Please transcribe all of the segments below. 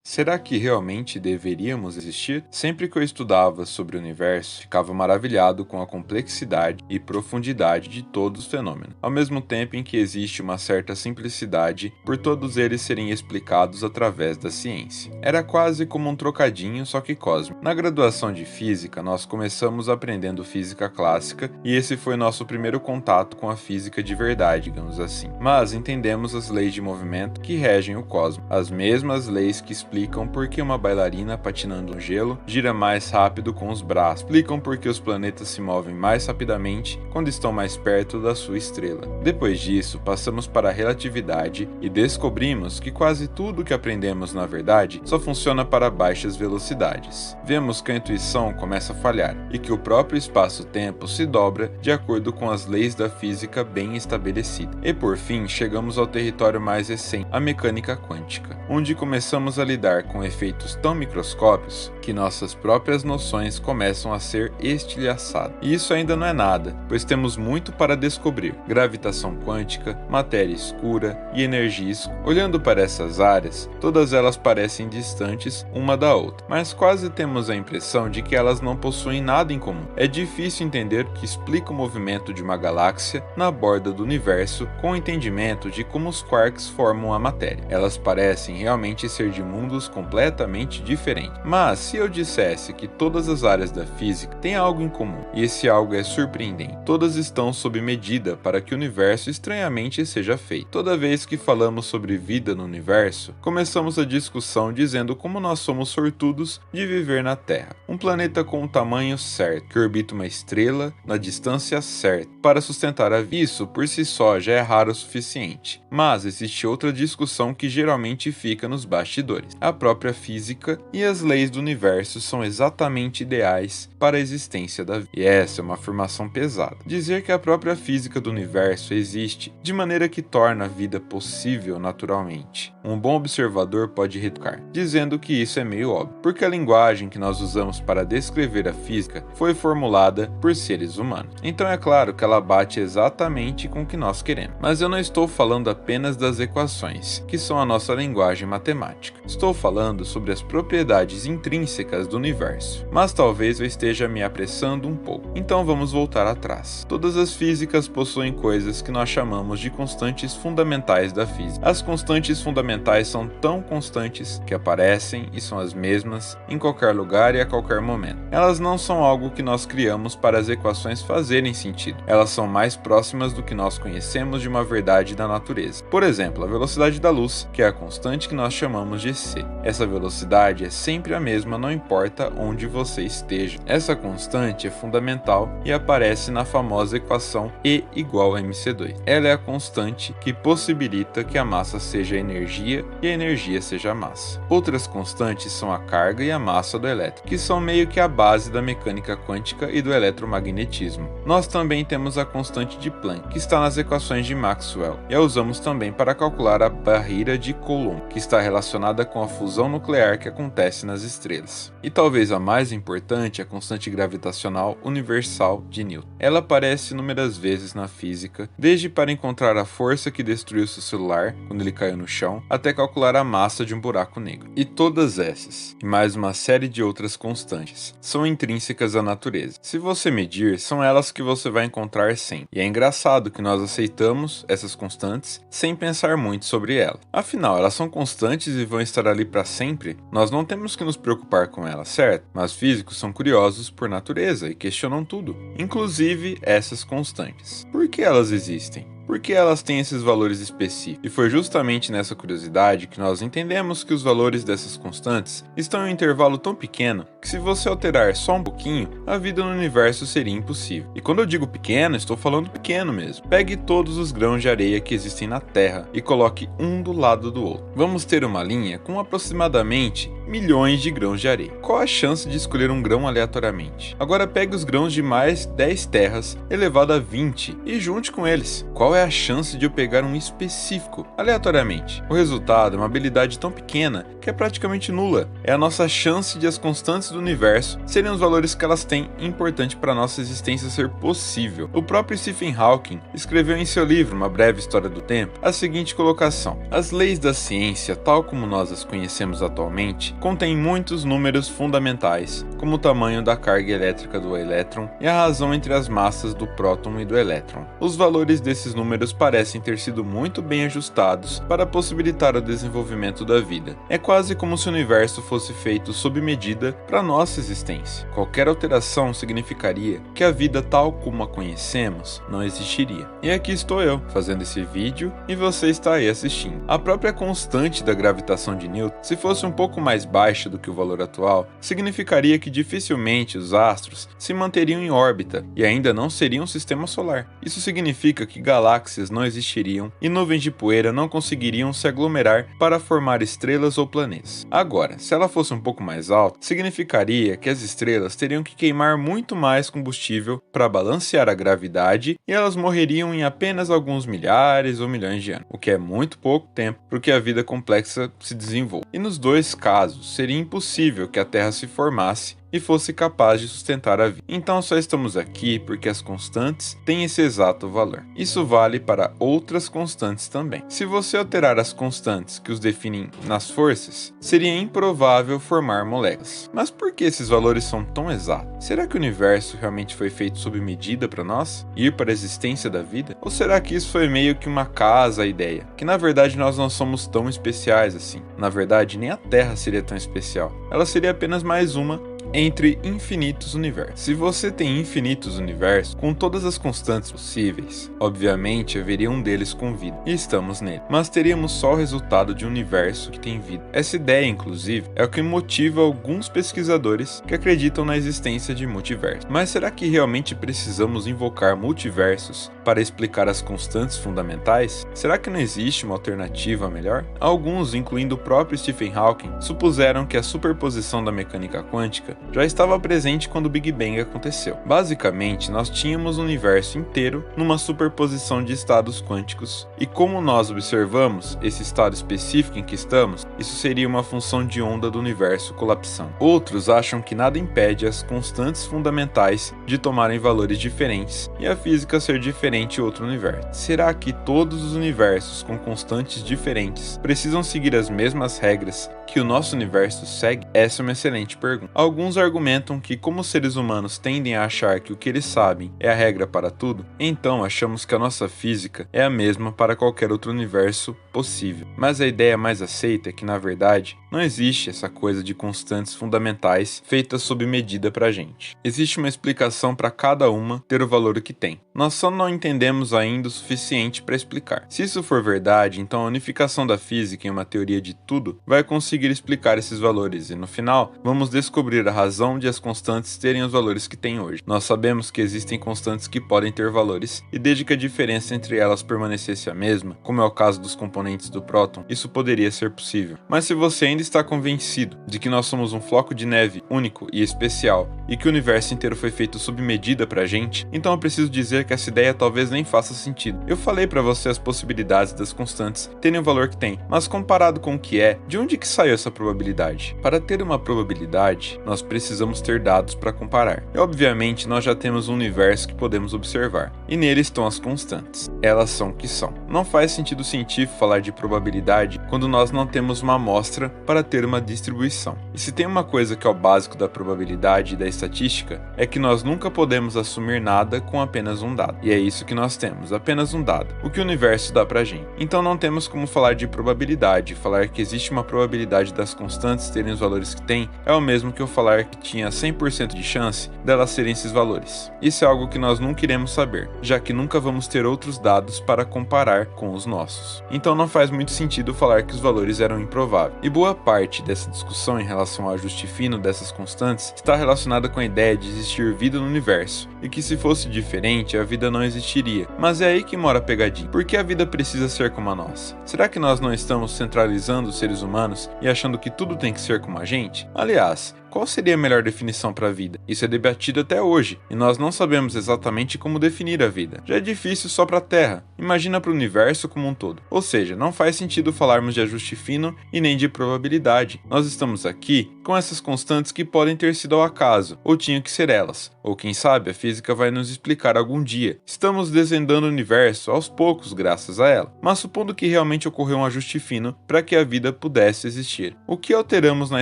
Será que realmente deveríamos existir? Sempre que eu estudava sobre o universo, ficava maravilhado com a complexidade e profundidade de todos os fenômenos, ao mesmo tempo em que existe uma certa simplicidade por todos eles serem explicados através da ciência. Era quase como um trocadinho, só que cósmico. Na graduação de física, nós começamos aprendendo física clássica e esse foi nosso primeiro contato com a física de verdade, digamos assim. Mas entendemos as leis de movimento que regem o cosmos, as mesmas leis que explicam por que uma bailarina patinando no gelo gira mais rápido com os braços, explicam por que os planetas se movem mais rapidamente quando estão mais perto da sua estrela. Depois disso, passamos para a relatividade e descobrimos que quase tudo que aprendemos na verdade só funciona para baixas velocidades. Vemos que a intuição começa a falhar e que o próprio espaço-tempo se dobra de acordo com as leis da física bem estabelecidas. E por fim, chegamos ao território mais recente, a mecânica quântica, onde começamos a lidar com efeitos tão microscópicos que nossas próprias noções começam a ser estilhaçadas. E isso ainda não é nada, pois temos muito para descobrir: gravitação quântica, matéria escura e energia escura. Olhando para essas áreas, todas elas parecem distantes uma da outra, mas quase temos a impressão de que elas não possuem nada em comum. É difícil entender o que explica o movimento de uma galáxia na borda do universo com o entendimento de como os quarks formam a matéria. Elas parecem realmente ser de mundos completamente diferentes. Mas se eu dissesse que todas as áreas da física têm algo em comum, e esse algo é surpreendente, todas estão sob medida para que o universo estranhamente seja feito. Toda vez que falamos sobre vida no universo, começamos a discussão dizendo como nós somos sortudos de viver na Terra, um planeta com o tamanho certo, que orbita uma estrela na distância certa para sustentar a vida. Isso por si só já é raro o suficiente, mas existe outra discussão que geralmente fica nos bastidores. A própria física e as leis do universo são exatamente ideais para a existência da vida. E essa é uma afirmação pesada. Dizer que a própria física do universo existe de maneira que torna a vida possível naturalmente. Um bom observador pode retrucar, dizendo que isso é meio óbvio, porque a linguagem que nós usamos para descrever a física foi formulada por seres humanos. Então é claro que ela bate exatamente com o que nós queremos. Mas eu não estou falando apenas das equações, que são a nossa linguagem matemática. Estou falando sobre as propriedades intrínsecas do universo, mas talvez eu esteja me apressando um pouco. Então vamos voltar atrás. Todas as físicas possuem coisas que nós chamamos de constantes fundamentais da física. As constantes fundamentais são tão constantes que aparecem e são as mesmas em qualquer lugar e a qualquer momento. Elas não são algo que nós criamos para as equações fazerem sentido. Elas são mais próximas do que nós conhecemos de uma verdade da natureza. Por exemplo, a velocidade da luz, que é a constante que nós chamamos de c. Essa velocidade é sempre a mesma, não importa onde você esteja. Essa constante é fundamental e aparece na famosa equação E igual a mc2. Ela é a constante que possibilita que a massa seja energia e a energia seja massa. Outras constantes são a carga e a massa do elétron, que são meio que a base da mecânica quântica e do eletromagnetismo. Nós também temos a constante de Planck, que está nas equações de Maxwell, e a usamos também para calcular a barreira de Coulomb, que está relacionada com a fusão nuclear que acontece nas estrelas. E talvez a mais importante é a constante gravitacional universal de Newton. Ela aparece inúmeras vezes na física, desde para encontrar a força que destruiu seu celular quando ele caiu no chão, até calcular a massa de um buraco negro. E todas essas, e mais uma série de outras constantes, são intrínsecas à natureza. Se você medir, são elas que você vai encontrar sempre. E é engraçado que nós aceitamos essas constantes sem pensar muito sobre elas. Afinal, elas são constantes e vão estar ali para sempre. Nós não temos que nos preocupar com elas, certo? Mas físicos são curiosos por natureza e questionam tudo, inclusive essas constantes. Por que elas existem? Por que elas têm esses valores específicos? E foi justamente nessa curiosidade que nós entendemos que os valores dessas constantes estão em um intervalo tão pequeno que se você alterar só um pouquinho, a vida no universo seria impossível. E quando eu digo pequeno, estou falando pequeno mesmo. Pegue todos os grãos de areia que existem na Terra e coloque um do lado do outro. Vamos ter uma linha com aproximadamente milhões de grãos de areia. Qual a chance de escolher um grão aleatoriamente? Agora pegue os grãos de mais 10 terras elevado a 20 e junte com eles. Qual é a chance de eu pegar um específico aleatoriamente? O resultado é uma habilidade tão pequena que é praticamente nula. É a nossa chance de as constantes do universo serem os valores que elas têm importante para nossa existência ser possível. O próprio Stephen Hawking escreveu em seu livro Uma Breve História do Tempo a seguinte colocação: as leis da ciência, tal como nós as conhecemos atualmente, contêm muitos números fundamentais, como o tamanho da carga elétrica do elétron e a razão entre as massas do próton e do elétron. Os valores desses números parecem ter sido muito bem ajustados para possibilitar o desenvolvimento da vida. É quase como se o universo fosse feito sob medida para nossa existência. Qualquer alteração significaria que a vida tal como a conhecemos não existiria. E aqui estou eu, fazendo esse vídeo, e você está aí assistindo. A própria constante da gravitação de Newton, se fosse um pouco mais baixa do que o valor atual, significaria que dificilmente os astros se manteriam em órbita e ainda não seriam um sistema solar. Isso significa que galáxias não existiriam e nuvens de poeira não conseguiriam se aglomerar para formar estrelas ou planetas. Agora, se ela fosse um pouco mais alta, significaria que as estrelas teriam que queimar muito mais combustível para balancear a gravidade e elas morreriam em apenas alguns milhares ou milhões de anos, o que é muito pouco tempo para que a vida complexa se desenvolva. E nos dois casos, seria impossível que a Terra se formasse e fosse capaz de sustentar a vida. Então só estamos aqui porque as constantes têm esse exato valor. Isso vale para outras constantes também. Se você alterar as constantes que os definem nas forças, seria improvável formar moléculas. Mas por que esses valores são tão exatos? Será que o universo realmente foi feito sob medida para nós? Ir para a existência da vida? Ou será que isso foi meio que uma casa a ideia? Que na verdade nós não somos tão especiais assim. Na verdade nem a Terra seria tão especial. Ela seria apenas mais uma entre infinitos universos. Se você tem infinitos universos, com todas as constantes possíveis, obviamente haveria um deles com vida, e estamos nele. Mas teríamos só o resultado de um universo que tem vida. Essa ideia, inclusive, é o que motiva alguns pesquisadores que acreditam na existência de multiversos. Mas será que realmente precisamos invocar multiversos para explicar as constantes fundamentais? Será que não existe uma alternativa melhor? Alguns, incluindo o próprio Stephen Hawking, supuseram que a superposição da mecânica quântica já estava presente quando o Big Bang aconteceu. Basicamente, nós tínhamos o universo inteiro numa superposição de estados quânticos, e como nós observamos esse estado específico em que estamos, isso seria uma função de onda do universo colapsando. Outros acham que nada impede as constantes fundamentais de tomarem valores diferentes e a física ser diferente em outro universo. Será que todos os universos com constantes diferentes precisam seguir as mesmas regras que o nosso universo segue? Essa é uma excelente pergunta. Alguns argumentam que, como seres humanos tendem a achar que o que eles sabem é a regra para tudo, então achamos que a nossa física é a mesma para qualquer outro universo possível. Mas a ideia mais aceita é que, na verdade, não existe essa coisa de constantes fundamentais feitas sob medida pra gente. Existe uma explicação para cada uma ter o valor que tem. Nós só não entendemos ainda o suficiente para explicar. Se isso for verdade, então a unificação da física em uma teoria de tudo vai conseguir explicar esses valores, e no final, vamos descobrir a razão de as constantes terem os valores que têm hoje. Nós sabemos que existem constantes que podem ter valores, e desde que a diferença entre elas permanecesse a mesma, como é o caso dos componentes do próton, isso poderia ser possível. Mas se você ainda está convencido de que nós somos um floco de neve único e especial, e que o universo inteiro foi feito sob medida pra gente, então eu preciso dizer que essa ideia talvez nem faça sentido. Eu falei pra você as possibilidades das constantes terem o valor que tem, mas comparado com o que é, de onde que saiu essa probabilidade? Para ter uma probabilidade, nós precisamos ter dados para comparar. E obviamente nós já temos um universo que podemos observar, e nele estão as constantes. Elas são o que são. Não faz sentido científico falar de probabilidade quando nós não temos uma amostra para ter uma distribuição. E se tem uma coisa que é o básico da probabilidade e da estatística, é que nós nunca podemos assumir nada com apenas um dado. E é isso que nós temos, apenas um dado, o que o universo dá pra gente. Então não temos como falar de probabilidade. Falar que existe uma probabilidade das constantes terem os valores que têm é o mesmo que eu falar falar que tinha 100% de chance delas serem esses valores? Isso é algo que nós nunca iremos saber, já que nunca vamos ter outros dados para comparar com os nossos. Então não faz muito sentido falar que os valores eram improváveis. E boa parte dessa discussão em relação ao ajuste fino dessas constantes está relacionada com a ideia de existir vida no universo, e que se fosse diferente, a vida não existiria. Mas é aí que mora a pegadinha. Por que a vida precisa ser como a nossa? Será que nós não estamos centralizando os seres humanos e achando que tudo tem que ser como a gente? Aliás, qual seria a melhor definição para a vida? Isso é debatido até hoje, e nós não sabemos exatamente como definir a vida. Já é difícil só para a Terra, imagina para o universo como um todo. Ou seja, não faz sentido falarmos de ajuste fino e nem de probabilidade. Nós estamos aqui com essas constantes que podem ter sido ao acaso, ou tinham que ser elas. Ou quem sabe a física vai nos explicar algum dia. Estamos desvendando o universo aos poucos graças a ela. Mas supondo que realmente ocorreu um ajuste fino para que a vida pudesse existir, o que alteramos na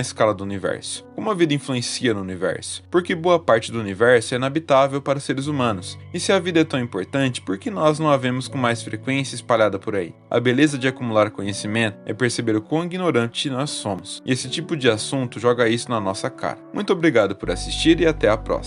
escala do universo? Como a vida influencia no universo? Porque boa parte do universo é inabitável para seres humanos. E se a vida é tão importante, por que nós não a vemos com mais frequência espalhada por aí? A beleza de acumular conhecimento é perceber o quão ignorante nós somos. E esse tipo de assunto joga isso na nossa cara. Muito obrigado por assistir e até a próxima.